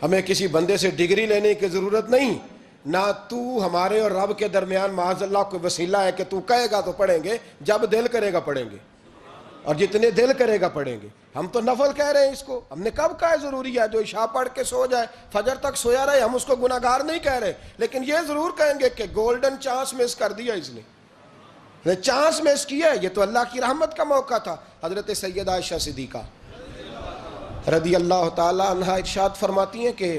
ہمیں کسی بندے سے ڈگری لینے کی ضرورت نہیں، نہ تو ہمارے اور رب کے درمیان معاذ اللہ کوئی وسیلہ ہے کہ تو کہے گا تو پڑھیں گے، جب دل کرے گا پڑھیں گے، اور جتنے دل کرے گا پڑھیں گے۔ ہم تو نفل کہہ رہے ہیں اس کو، ہم نے کب کہا ہے ضروری ہے جو عشاء پڑھ کے سو جائے فجر تک سویا رہے، ہم اس کو گناہگار نہیں کہہ رہے، لیکن یہ ضرور کہیں گے کہ گولڈن چانس مس کر دیا اس نے چانس مس کیا ہے، یہ تو اللہ کی رحمت کا موقع تھا۔ حضرت سیدہ عائشہ صدیقہ رضی اللہ تعالی عنہا ارشاد فرماتی ہیں کہ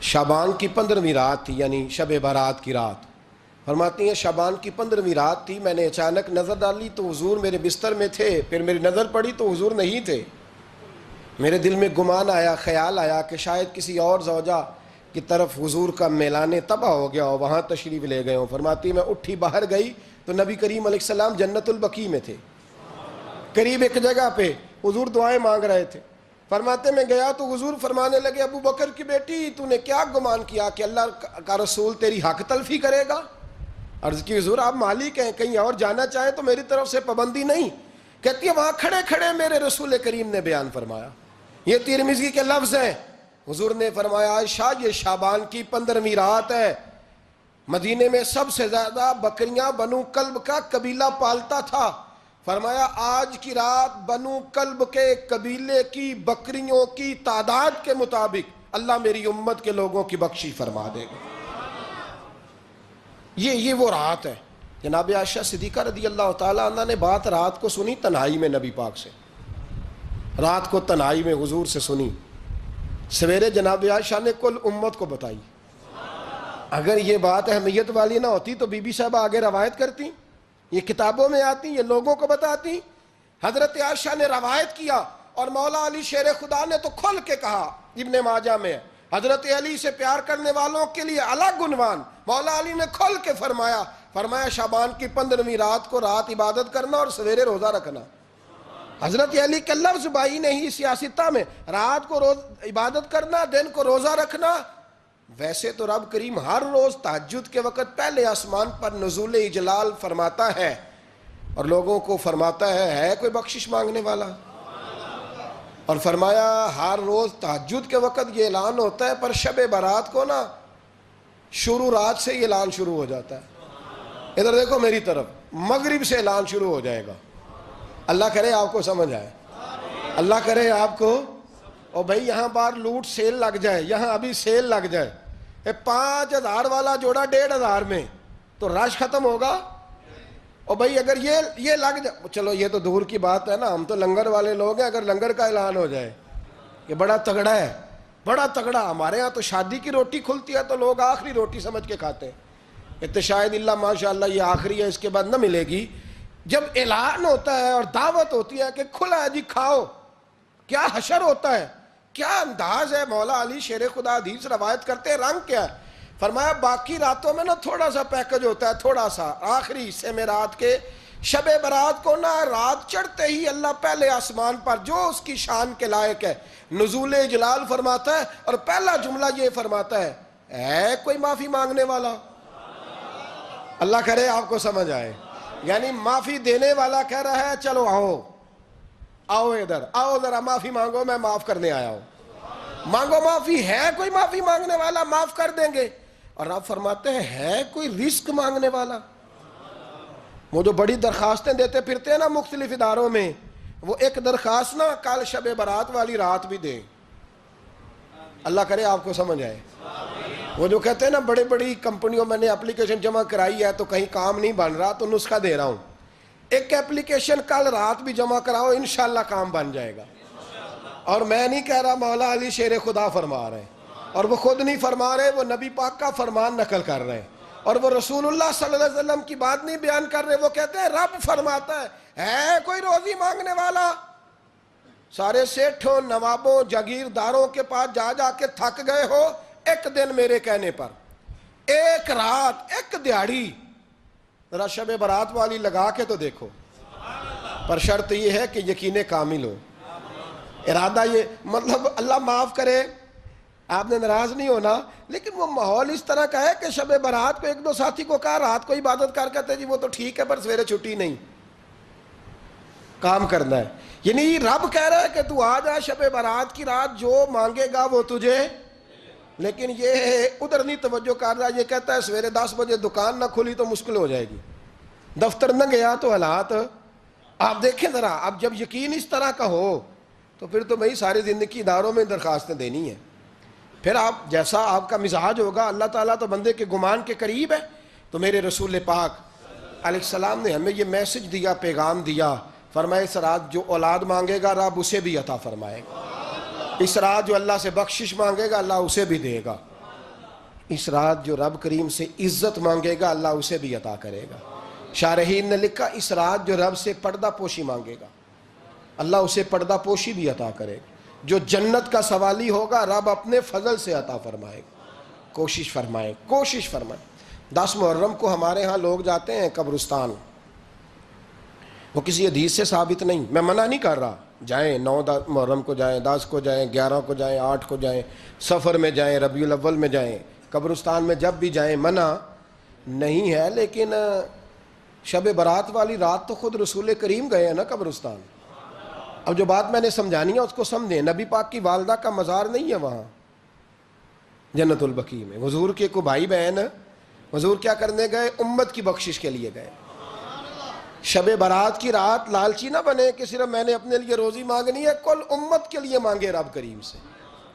شعبان کی 15ویں رات تھی، یعنی شب برات کی رات، فرماتی ہیں شعبان کی 15ویں رات تھی، میں نے اچانک نظر ڈالی تو حضور میرے بستر میں تھے، پھر میری نظر پڑی تو حضور نہیں تھے، میرے دل میں گمان آیا، خیال آیا کہ شاید کسی اور زوجہ کی طرف حضور کا میلان تباہ ہو گیا ہو، وہاں تشریف لے گئے ہوں۔ فرماتی میں اٹھی باہر گئی تو نبی کریم علیہ السلام جنت البقیع میں تھے، قریب ایک جگہ پہ حضور دعائیں مانگ رہے تھے۔ فرماتے میں گیا تو حضور فرمانے لگے ابو بکر کی بیٹی تو نے کیا گمان کیا کہ اللہ کا رسول تیری حق تلفی کرے گا؟ عرض کی حضور آپ مالک ہیں، کہیں اور جانا چاہیں تو میری طرف سے پابندی نہیں۔ کہتی ہے وہاں کھڑے کھڑے میرے رسول کریم نے بیان فرمایا، یہ ترمذی کے لفظ ہیں، حضور نے فرمایا عائشہ یہ شعبان کی 15ویں رات ہے، مدینے میں سب سے زیادہ بکریاں بنو کلب کا قبیلہ پالتا تھا، فرمایا آج کی رات بنو کلب کے قبیلے کی بکریوں کی تعداد کے مطابق اللہ میری امت کے لوگوں کی بخشش فرما دے گا۔ یہ وہ رات ہے۔ جناب عائشہ صدیقہ رضی اللہ تعالی عنہ نے بات رات کو سنی تنہائی میں نبی پاک سے، رات کو تنہائی میں حضور سے سنی، سویرے جناب عائشہ نے کل امت کو بتائی۔ اگر یہ بات اہمیت والی نہ ہوتی تو بی بی صاحبہ آگے روایت کرتی، یہ کتابوں میں آتی، یہ لوگوں کو بتاتی۔ حضرت عائشہ نے روایت کیا اور مولا علی شیر خدا نے تو کھل کے کہا، ابن ماجہ میں حضرت علی سے پیار کرنے والوں کے لیے الگ عنوان، مولا علی نے کھل کے فرمایا شعبان کی 15ویں رات کو رات عبادت کرنا اور سویرے روزہ رکھنا۔ حضرت علی کے لفظ بائی نہیں سیاستہ میں، رات کو روز عبادت کرنا، دن کو روزہ رکھنا۔ ویسے تو رب کریم ہر روز تہجد کے وقت پہلے آسمان پر نزول اجلال فرماتا ہے اور لوگوں کو فرماتا ہے کوئی بخشش مانگنے والا؟ اور فرمایا ہر روز تہجد کے وقت یہ اعلان ہوتا ہے، پر شب برات کو نا شروع رات سے یہ اعلان شروع ہو جاتا ہے۔ ادھر دیکھو میری طرف، مغرب سے اعلان شروع ہو جائے گا۔ اللہ کرے آپ کو سمجھ آئے، اللہ کرے آپ کو، اور بھائی یہاں بار لوٹ سیل لگ جائے، یہاں ابھی سیل لگ جائے، 5000 والا جوڑا 1500 میں تو رش ختم ہوگا۔ اور بھائی اگر یہ لگ جائے، چلو یہ تو دور کی بات ہے نا، ہم تو لنگر والے لوگ ہیں، اگر لنگر کا اعلان ہو جائے یہ بڑا تگڑا ہے، بڑا تگڑا۔ ہمارے ہاں تو شادی کی روٹی کھلتی ہے تو لوگ آخری روٹی سمجھ کے کھاتے ہیں، تو شاید اللہ ماشاءاللہ یہ آخری ہے، اس کے بعد نہ ملے گی۔ جب اعلان ہوتا ہے اور دعوت ہوتی ہے کہ کھلا ہے جی کھاؤ، کیا حشر ہوتا ہے، کیا انداز ہے۔ مولا علی شیر خدا حدیث روایت کرتے ہیں، رنگ کیا ہے؟ فرمایا باقی راتوں میں نا تھوڑا سا پیکج ہوتا ہے، تھوڑا سا، آخری حصے میں رات کے شب برات کو نا رات چڑھتے ہی اللہ پہلے آسمان پر جو اس کی شان کے لائق ہے نزول جلال فرماتا ہے، اور پہلا جملہ یہ فرماتا ہے کوئی معافی مانگنے والا؟ اللہ کرے آپ کو سمجھ آئے، یعنی معافی دینے والا کہہ رہا ہے چلو آؤ ادھر آؤ ذرا معافی مانگو، میں معاف کرنے آیا ہوں، مانگو معافی۔ ہے کوئی معافی مانگنے والا؟ معاف کر دیں گے۔ اور آپ فرماتے ہیں ہے کوئی رزق مانگنے والا؟ وہ جو بڑی درخواستیں دیتے پھرتے ہیں نا مختلف اداروں میں، وہ ایک درخواست نا کل شب برات والی رات بھی دیں، اللہ کرے آپ کو سمجھ آئے۔ وہ جو کہتے ہیں نا بڑی بڑی کمپنیوں میں نے اپلیکیشن جمع کرائی ہے تو کہیں کام نہیں بن رہا تو نسخہ دے رہا ہوں، ایک اپلیکیشن کل رات بھی جمع کراؤ انشاءاللہ کام بن جائے گا۔ اور میں نہیں کہہ رہا، مولا علی شیر خدا فرما رہے ہیں، اور وہ خود نہیں فرما رہے، وہ نبی پاک کا فرمان نقل کر رہے ہیں، اور وہ رسول اللہ صلی اللہ علیہ وسلم کی بات نہیں بیان کر رہے، وہ کہتے ہیں رب فرماتا ہے کوئی روزی مانگنے والا؟ سارے سیٹھوں نوابوں جاگیرداروں کے پاس جا جا کے تھک گئے ہو، ایک دن میرے کہنے پر، ایک رات، ایک دیہڑی ذرا شب برات والی لگا کے تو دیکھو، پر شرط یہ ہے کہ یقین کامل ہو، ارادہ یہ، مطلب اللہ معاف کرے آپ نے ناراض نہیں ہونا، لیکن وہ ماحول اس طرح کا ہے کہ شب برات کو ایک دو ساتھی کو کہا رات کو عبادت کر کہتے جی وہ تو ٹھیک ہے پر سویرے چھٹی نہیں، کام کرنا ہے. یعنی رب کہہ رہا ہے کہ تو آ جا شب برات کی رات، جو مانگے گا وہ تجھے. لیکن یہ ادھر نہیں توجہ کر رہا. یہ کہتا ہے سویرے 10 بجے دکان نہ کھلی تو مشکل ہو جائے گی، دفتر نہ گیا تو حالات. آپ دیکھیں ذرا، اب جب یقین اس طرح کا ہو تو پھر تو بھائی ساری زندگی اداروں میں درخواستیں دینی ہیں. پھر آپ جیسا آپ کا مزاج ہوگا، اللہ تعالیٰ تو بندے کے گمان کے قریب ہے. تو میرے رسول پاک علیہ السلام نے ہمیں یہ میسج دیا، پیغام دیا، فرمایا اس رات جو اولاد مانگے گا رب اسے بھی عطا فرمائے گا. اس رات جو اللہ سے بخشش مانگے گا اللہ اسے بھی دے گا. اس رات جو رب کریم سے عزت مانگے گا اللہ اسے بھی عطا کرے گا. شارحین نے لکھا اس رات جو رب سے پردہ پوشی مانگے گا اللہ اسے پردہ پوشی بھی عطا کرے گا. جو جنت کا سوالی ہوگا رب اپنے فضل سے عطا فرمائے گا. کوشش فرمائے، کوشش فرمائے. 10 محرم کو ہمارے ہاں لوگ جاتے ہیں قبرستان. وہ کسی حدیث سے ثابت نہیں، میں منع نہیں کر رہا، جائیں. 9 محرم کو جائیں، 10 کو جائیں، 11 کو جائیں، 8 کو جائیں، سفر میں جائیں، ربیع الاول میں جائیں، قبرستان میں جب بھی جائیں، منع نہیں ہے. لیکن شب برات والی رات تو خود رسول کریم گئے ہیں نا قبرستان. اب جو بات میں نے سمجھانی ہے اس کو سمجھیں. نبی پاک کی والدہ کا مزار نہیں ہے وہاں جنت البقیع میں. حضور کے کو بھائی بہن، حضور کیا کرنے گئے؟ امت کی بخشش کے لیے گئے. شب برات کی رات لالچی نہ بنے کہ صرف میں نے اپنے لیے روزی مانگنی ہے. کل امت کے لیے مانگے رب کریم سے.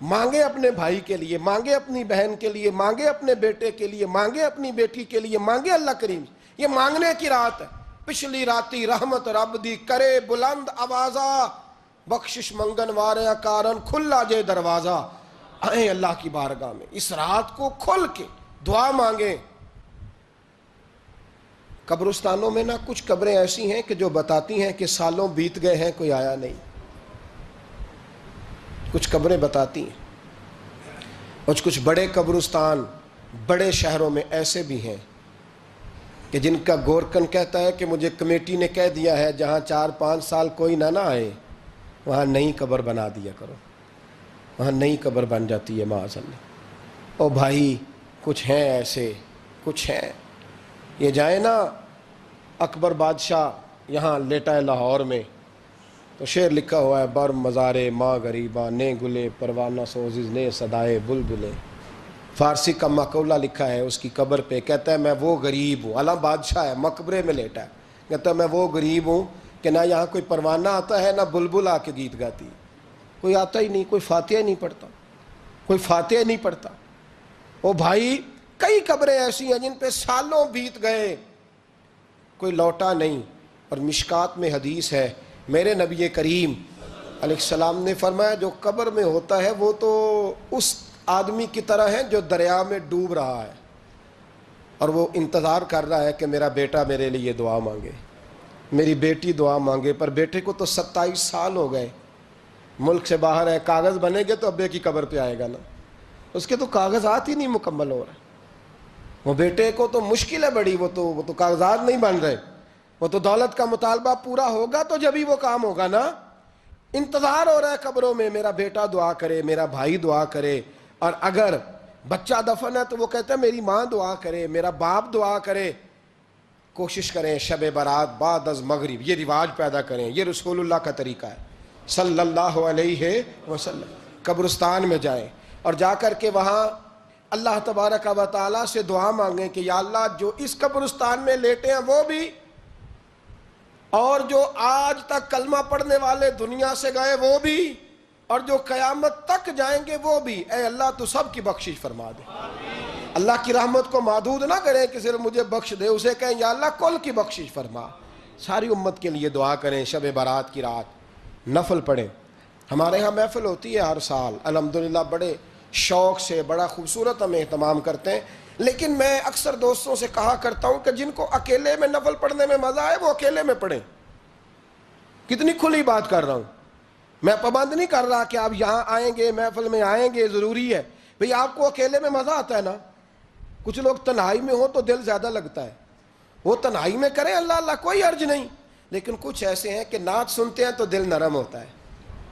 مانگے اپنے بھائی کے لیے، مانگے اپنی بہن کے لیے، مانگے اپنے بیٹے کے لیے، مانگے اپنی بیٹی کے لیے، مانگے اللہ کریم سے. یہ مانگنے کی رات ہے. پچھلی راتی رحمت رب دی کرے بلند آوازہ، بخشش منگن وارے کارن کھلا جے دروازہ. آئیں اللہ کی بارگاہ میں اس رات کو کھل کے دعا مانگیں. قبرستانوں میں نا کچھ قبریں ایسی ہیں کہ جو بتاتی ہیں کہ سالوں بیت گئے ہیں کوئی آیا نہیں. کچھ قبریں بتاتی ہیں. اور کچھ بڑے قبرستان بڑے شہروں میں ایسے بھی ہیں کہ جن کا گورکن کہتا ہے کہ مجھے کمیٹی نے کہہ دیا ہے جہاں 4-5 سال کوئی نہ آئے وہاں نئی قبر بنا دیا کرو. وہاں نئی قبر بن جاتی ہے معاذ اللہ. او بھائی کچھ ہیں ایسے، کچھ ہیں. یہ جائیں نا اکبر بادشاہ یہاں لیٹا ہے لاہور میں، تو شعر لکھا ہوا ہے بر مزارے ماں غریباں نے گلے پروانہ سوزز نے صدائے بلبلے. فارسی کا مقولہ لکھا ہے اس کی قبر پہ، کہتا ہے میں وہ غریب ہوں. اعلیٰ بادشاہ ہے، مقبرے میں لیٹا ہے، کہتا ہے میں وہ غریب ہوں کہ نہ یہاں کوئی پروانہ آتا ہے نہ بلبل آ کے گیت گاتی. کوئی آتا ہی نہیں، کوئی فاتحہ نہیں پڑھتا، کوئی فاتحہ نہیں پڑھتا. او بھائی کئی قبریں ایسی ہیں جن پہ سالوں بیت گئے کوئی لوٹا نہیں. اور مشکات میں حدیث ہے میرے نبی کریم علیہ السلام نے فرمایا جو قبر میں ہوتا ہے وہ تو اس آدمی کی طرح ہے جو دریا میں ڈوب رہا ہے اور وہ انتظار کر رہا ہے کہ میرا بیٹا میرے لیے دعا مانگے، میری بیٹی دعا مانگے. پر بیٹے کو تو 27 سال ہو گئے، ملک سے باہر ہے. کاغذ بنے گے تو ابے کی قبر پہ آئے گا نا، اس کے تو کاغذات ہی نہیں مکمل ہو رہے. وہ بیٹے کو تو مشکل ہے بڑی، وہ تو کاغذات نہیں بن رہے. وہ تو دولت کا مطالبہ پورا ہوگا تو جبھی وہ کام ہوگا نا. انتظار ہو رہا ہے قبروں میں میرا بیٹا دعا کرے، میرا بھائی دعا کرے. اور اگر بچہ دفن ہے تو وہ کہتا ہے میری ماں دعا کرے، میرا باپ دعا کرے. کوشش کریں شب برات بعد از مغرب یہ رواج پیدا کریں. یہ رسول اللہ کا طریقہ ہے صلی اللہ علیہ وسلم. قبرستان میں جائیں اور جا کر کے وہاں اللہ تبارک و تعالیٰ سے دعا مانگیں کہ یا اللہ جو اس قبرستان میں لیٹے ہیں وہ بھی، اور جو آج تک کلمہ پڑھنے والے دنیا سے گئے وہ بھی، اور جو قیامت تک جائیں گے وہ بھی. اے اللہ تو سب کی بخشش فرما دے. اللہ کی رحمت کو محدود نہ کریں کہ صرف مجھے بخش دے، اسے کہیں یا اللہ کل کی بخشش فرما. ساری امت کے لیے دعا کریں. شب برات کی رات نفل پڑھیں. ہمارے ہاں محفل ہوتی ہے ہر سال الحمدللہ، بڑے شوق سے بڑا خوبصورت ہم اہتمام کرتے ہیں. لیکن میں اکثر دوستوں سے کہا کرتا ہوں کہ جن کو اکیلے میں نفل پڑھنے میں مزہ آئے وہ اکیلے میں پڑھیں. کتنی کھلی بات کر رہا ہوں. میں پابند نہیں کر رہا کہ آپ یہاں آئیں گے محفل میں آئیں گے ضروری ہے. بھئی آپ کو اکیلے میں مزہ آتا ہے نا. کچھ لوگ تنہائی میں ہو تو دل زیادہ لگتا ہے، وہ تنہائی میں کریں اللہ اللہ کوئی عرض نہیں. لیکن کچھ ایسے ہیں کہ نعت سنتے ہیں تو دل نرم ہوتا ہے،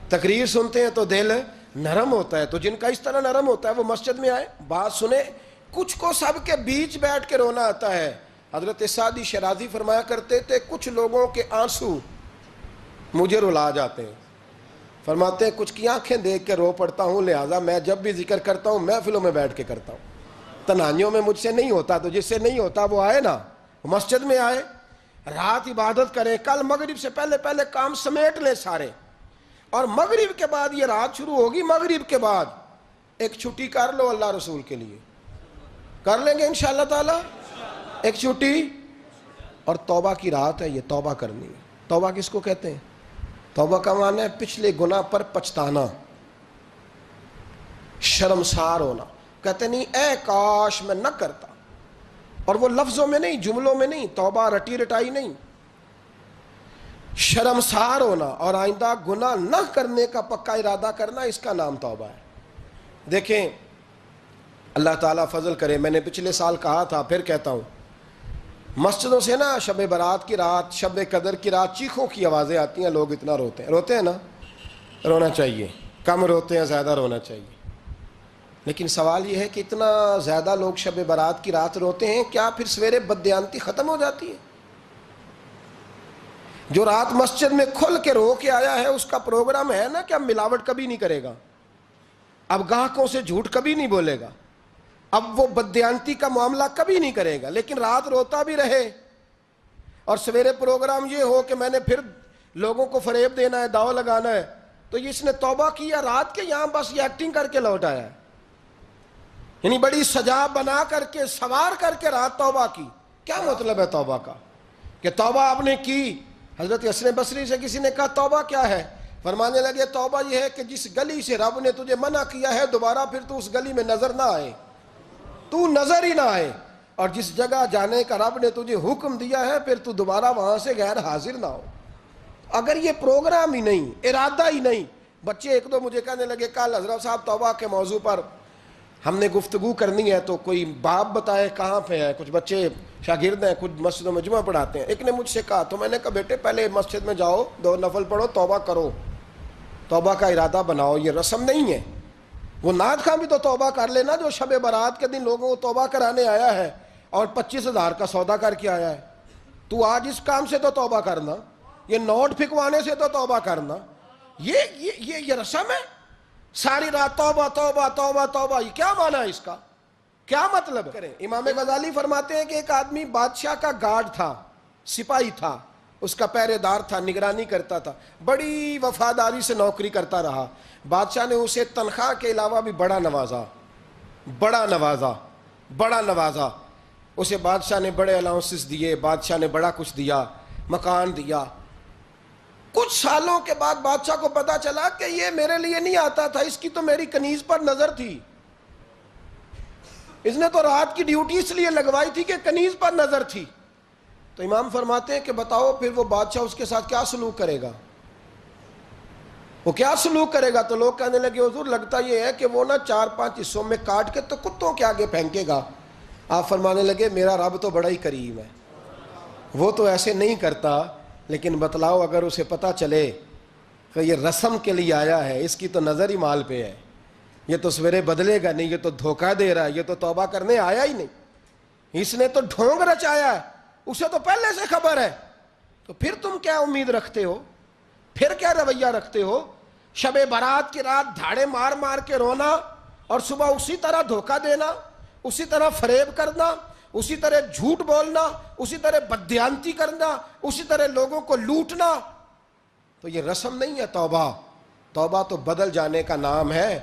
تقریر سنتے ہیں تو دل نرم ہوتا ہے. تو جن کا اس طرح نرم ہوتا ہے وہ مسجد میں آئے بات سنیں. کچھ کو سب کے بیچ بیٹھ کے رونا آتا ہے. حضرت سعدی شرازی فرمایا کرتے تھے کچھ لوگوں کے آنسو مجھے رلا جاتے ہیں. فرماتے ہیں کچھ کی آنکھیں دیکھ کے رو پڑتا ہوں، لہٰذا میں جب بھی ذکر کرتا ہوں محفلوں میں بیٹھ کے کرتا ہوں. تنہائیوں میں مجھ سے نہیں ہوتا، تو جس سے نہیں ہوتا وہ آئے نا، مسجد میں آئے، رات عبادت کریں. کل مغرب سے پہلے پہلے کام سمیٹ لیں سارے، اور مغرب کے بعد یہ رات شروع ہوگی، مغرب کے بعد ایک چھٹی کر لو اللہ رسول کے لیے. کر لیں گے انشاءاللہ تعالی ایک چھٹی. اور توبہ کی رات ہے یہ، توبہ کرنی ہے. توبہ کس کو کہتے ہیں؟ توبہ کا معنی ہے پچھلے گناہ پر پچھتانا، شرمسار ہونا. کہتے نہیں اے کاش میں نہ کرتا، اور وہ لفظوں میں نہیں، جملوں میں نہیں، توبہ رٹی رٹائی نہیں. شرمسار ہونا اور آئندہ گناہ نہ کرنے کا پکا ارادہ کرنا، اس کا نام توبہ ہے. دیکھیں اللہ تعالیٰ فضل کرے، میں نے پچھلے سال کہا تھا، پھر کہتا ہوں، مسجدوں سے نا شب برات کی رات، شب قدر کی رات چیخوں کی آوازیں آتی ہیں، لوگ اتنا روتے ہیں نا. رونا چاہیے، کم روتے ہیں، زیادہ رونا چاہیے. لیکن سوال یہ ہے کہ اتنا زیادہ لوگ شب برات کی رات روتے ہیں، کیا پھر سویرے بددیانتی ختم ہو جاتی ہے؟ جو رات مسجد میں کھل کے رو کے آیا ہے، اس کا پروگرام ہے نا کہ اب ملاوٹ کبھی نہیں کرے گا، اب گاہکوں سے جھوٹ کبھی نہیں بولے گا، اب وہ بددیانتی کا معاملہ کبھی نہیں کرے گا. لیکن رات روتا بھی رہے اور سویرے پروگرام یہ ہو کہ میں نے پھر لوگوں کو فریب دینا ہے، داؤ لگانا ہے، تو اس نے توبہ کیا رات کے، یہاں بس یہ ایکٹنگ کر کے لوٹ آیا ہے. یعنی بڑی سجا بنا کر کے، سوار کر کے رات توبہ کی. کیا مطلب ہے توبہ کا؟ کہ توبہ آپ نے کی. حضرت حسن بصری سے کسی نے کہا توبہ کیا ہے؟ فرمانے لگے توبہ یہ ہے کہ جس گلی سے رب نے تجھے منع کیا ہے، دوبارہ پھر تو اس گلی میں نظر نہ آئے، تو نظر ہی نہ آئے. اور جس جگہ جانے کا رب نے تجھے حکم دیا ہے، پھر تو دوبارہ وہاں سے غیر حاضر نہ ہو. اگر یہ پروگرام ہی نہیں، ارادہ ہی نہیں. بچے ایک دو مجھے کہنے لگے کل حضرت صاحب توبہ کے موضوع پر ہم نے گفتگو کرنی ہے، تو کوئی باب بتائے کہاں پہ ہے. کچھ بچے شاگرد ہیں، کچھ مسجدوں میں جمعہ پڑھاتے ہیں. ایک نے مجھ سے کہا، تو میں نے کہا بیٹے پہلے مسجد میں جاؤ، 2 نفل پڑھو، توبہ کرو، توبہ کا ارادہ بناؤ. یہ رسم نہیں ہے. وہ نعت خواں بھی تو توبہ کر لینا جو شب برات کے دن لوگوں کو توبہ کرانے آیا ہے اور 25,000 کا سودا کر کے آیا ہے. تو آج اس کام سے تو توبہ کرنا، یہ نوٹ پھکوانے سے تو توبہ کرنا. یہ رسم ہے. ساری رات توبہ توبہ توبہ توبہ، یہ کیا معنی ہے اس کا؟ کیا مطلب کریں؟ امام غزالی فرماتے ہیں کہ ایک آدمی بادشاہ کا گارڈ تھا، سپاہی تھا، اس کا پہرے دار تھا، نگرانی کرتا تھا، بڑی وفاداری سے نوکری کرتا رہا. بادشاہ نے اسے تنخواہ کے علاوہ بھی بڑا نوازا، بڑا نوازا، بڑا نوازا. اسے بادشاہ نے بڑے الاؤنسز دیے، بادشاہ نے بڑا کچھ دیا، مکان دیا. کچھ سالوں کے بعد بادشاہ کو پتا چلا کہ یہ میرے لیے نہیں آتا تھا، اس کی تو میری کنیز پر نظر تھی. اس نے تو رات کی ڈیوٹی اس لیے لگوائی تھی کہ کنیز پر نظر تھی. تو امام فرماتے ہیں کہ بتاؤ پھر وہ بادشاہ اس کے ساتھ کیا سلوک کرے گا؟ وہ کیا سلوک کرے گا؟ تو لوگ کہنے لگے حضور لگتا یہ ہے کہ وہ نا 4-5 حصوں میں کاٹ کے تو کتوں کے آگے پھینکے گا. آپ فرمانے لگے میرا رب تو بڑا ہی کریم ہے، وہ تو ایسے نہیں کرتا. لیکن بتلاؤ اگر اسے پتا چلے کہ یہ رسم کے لیے آیا ہے، اس کی تو نظر ہی مال پہ ہے، یہ تو سویرے بدلے گا نہیں، یہ تو دھوکہ دے رہا ہے، یہ تو توبہ کرنے آیا ہی نہیں، اس نے تو ڈھونگ رچایا ہے، اسے تو پہلے سے خبر ہے. تو پھر تم کیا امید رکھتے ہو؟ پھر کیا رویہ رکھتے ہو؟ شب برات کی رات دھاڑے مار مار کے رونا اور صبح اسی طرح دھوکہ دینا، اسی طرح فریب کرنا، اسی طرح جھوٹ بولنا، اسی طرح بددیانتی کرنا، اسی طرح لوگوں کو لوٹنا. تو یہ رسم نہیں ہے توبہ. توبہ تو بدل جانے کا نام ہے،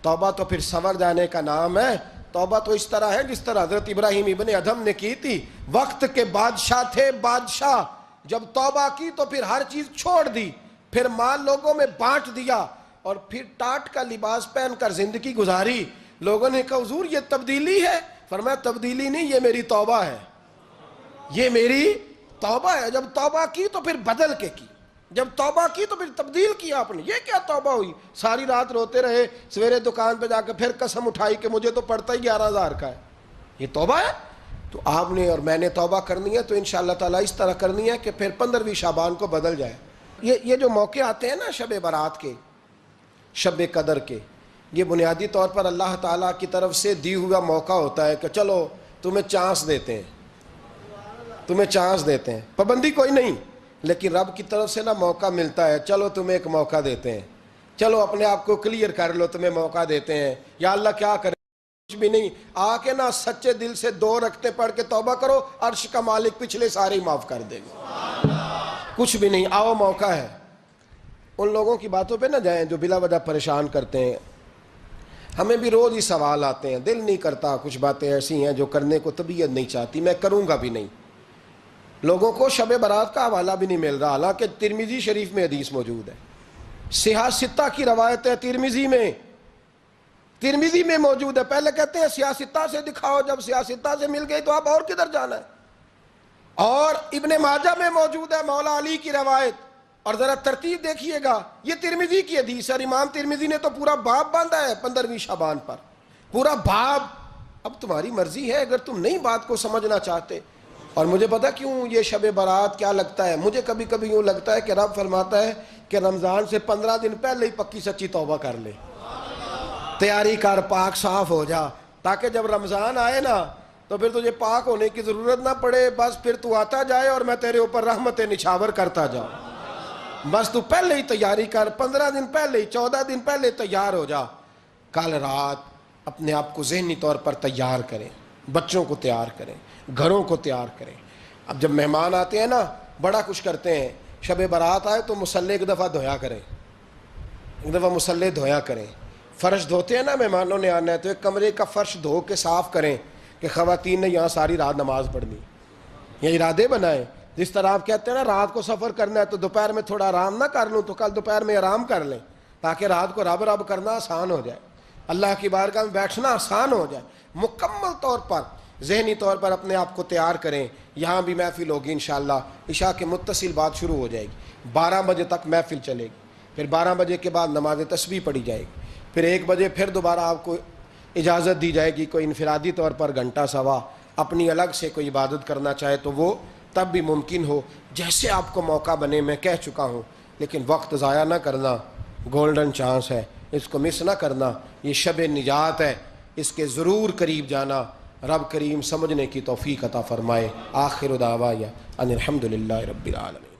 توبہ تو پھر سنور جانے کا نام ہے. توبہ تو اس طرح ہے جس طرح حضرت ابراہیم ابن ادھم نے کی تھی. وقت کے بادشاہ تھے، بادشاہ جب توبہ کی تو پھر ہر چیز چھوڑ دی، پھر مال لوگوں میں بانٹ دیا اور پھر ٹاٹ کا لباس پہن کر زندگی گزاری. لوگوں نے کہا حضور یہ تبدیلی ہے. فرمایا تبدیلی نہیں، یہ میری توبہ ہے، یہ میری توبہ ہے. جب توبہ کی تو پھر بدل کے کی، جب توبہ کی تو پھر تبدیل کیا آپ نے. یہ کیا توبہ ہوئی؟ ساری رات روتے رہے، سویرے دکان پہ جا کے پھر قسم اٹھائی کہ مجھے تو پڑتا ہی 11,000 کا ہے. یہ توبہ ہے؟ تو آپ نے اور میں نے توبہ کرنی ہے تو انشاءاللہ تعالیٰ اس طرح کرنی ہے کہ پھر 15ویں شعبان کو بدل جائے. یہ جو موقع آتے ہیں نا شب برات کے، شب قدر کے، یہ بنیادی طور پر اللہ تعالیٰ کی طرف سے دی ہوا موقع ہوتا ہے کہ چلو تمہیں چانس دیتے ہیں، تمہیں چانس دیتے ہیں. پابندی کوئی نہیں. لیکن رب کی طرف سے نا موقع ملتا ہے، چلو تمہیں ایک موقع دیتے ہیں، چلو اپنے آپ کو کلیئر کر لو، تمہیں موقع دیتے ہیں، یا اللہ کیا کرے، کچھ بھی نہیں، آ کے نا سچے دل سے 2 رکعتیں پڑھ کے توبہ کرو، عرش کا مالک پچھلے سارے ہی معاف کر دے گا۔ کچھ بھی نہیں، آؤ موقع ہے۔ ان لوگوں کی باتوں پہ نہ جائیں جو بلا وجہ پریشان کرتے ہیں۔ ہمیں بھی روز ہی سوال آتے ہیں، دل نہیں کرتا، کچھ باتیں ایسی ہیں جو کرنے کو طبیعت نہیں چاہتی، میں کروں گا بھی نہیں۔ لوگوں کو شب برات کا حوالہ بھی نہیں مل رہا، حالانکہ ترمذی شریف میں حدیث موجود ہے، صحاح ستہ کی روایت ہے، ترمذی میں موجود ہے۔ پہلے کہتے ہیں صحاح ستہ سے دکھاؤ، جب صحاح ستہ سے مل گئی تو آپ اور کدھر جانا ہے؟ اور ابن ماجہ میں موجود ہے مولا علی کی روایت، اور ذرا ترتیب دیکھیے گا، یہ ترمذی کی حدیث ہے، اور امام ترمذی نے تو پورا باب باندھا ہے 15ویں شعبان پر، پورا باب۔ اب تمہاری مرضی ہے، اگر تم نئی بات کو سمجھنا چاہتے۔ اور مجھے پتا کیوں یہ شب برات کیا لگتا ہے، مجھے کبھی کبھی یوں لگتا ہے کہ رب فرماتا ہے کہ رمضان سے 15 دن پہلے ہی پکی سچی توبہ کر لے، تیاری کر، پاک صاف ہو جا، تاکہ جب رمضان آئے نا تو پھر تجھے پاک ہونے کی ضرورت نہ پڑے، بس پھر تو آتا جائے اور میں تیرے اوپر رحمت نچھاور کرتا جاؤں۔ بس تو پہلے ہی تیاری کر، 15 دن پہلے ہی، 14 دن پہلے تیار ہو جا۔ کل رات اپنے آپ کو ذہنی طور پر تیار کریں، بچوں کو تیار کریں، گھروں کو تیار کریں۔ اب جب مہمان آتے ہیں نا بڑا کچھ کرتے ہیں، شب برات آئے تو مصلے ایک دفعہ دھویا کریں، ایک دفعہ مصلے دھویا کریں۔ فرش دھوتے ہیں نا، مہمانوں نے آنا ہے تو ایک کمرے کا فرش دھو کے صاف کریں کہ خواتین نے یہاں ساری رات نماز پڑھنی، یہ ارادے بنائیں۔ جس طرح آپ کہتے ہیں نا رات کو سفر کرنا ہے تو دوپہر میں تھوڑا آرام نہ کر لوں تو کل دوپہر میں آرام کر لیں، تاکہ رات کو رب رب کرنا آسان ہو جائے، اللہ کی بارگاہ میں بیٹھنا آسان ہو جائے۔ مکمل طور پر ذہنی طور پر اپنے آپ کو تیار کریں۔ یہاں بھی محفل ہوگی انشاءاللہ، عشاء کے متصل بعد شروع ہو جائے گی، 12 بجے تک محفل چلے گی، پھر 12 بجے کے بعد نماز تسبیح پڑھی جائے گی، پھر 1 بجے پھر دوبارہ آپ کو اجازت دی جائے گی، کوئی انفرادی طور پر گھنٹہ سوا اپنی الگ سے کوئی عبادت کرنا چاہے تو وہ تب بھی ممکن ہو، جیسے آپ کو موقع بنے۔ میں کہہ چکا ہوں، لیکن وقت ضائع نہ کرنا، گولڈن چانس ہے، اس کو مس نہ کرنا، یہ شب نجات ہے، اس کے ضرور قریب جانا۔ رب کریم سمجھنے کی توفیق عطا فرمائے۔ آخر دعوایا ان الحمدللہ رب العالمین۔